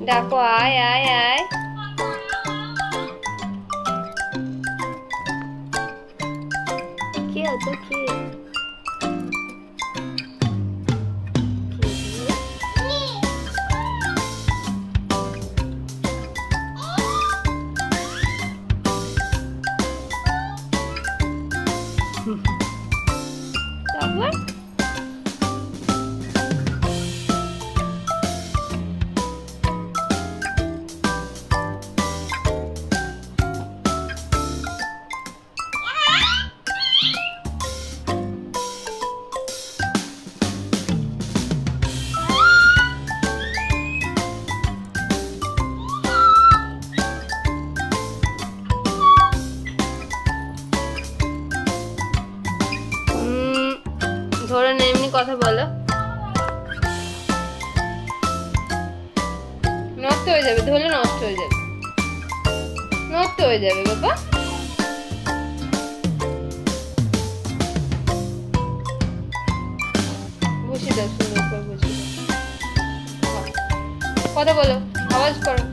ডাকো, আয় আয় আয়। কে ওটা কে? তারপর ধরে না, এমনি কথা বলো। নষ্ট হয়ে যাবে, ধরলে নষ্ট হয়ে যাবে, নষ্ট হয়ে যাবে বাবা। বসিয়ে দাও, সুন্দর করে বসিয়ে দাও। কথা বলো, আওয়াজ করো।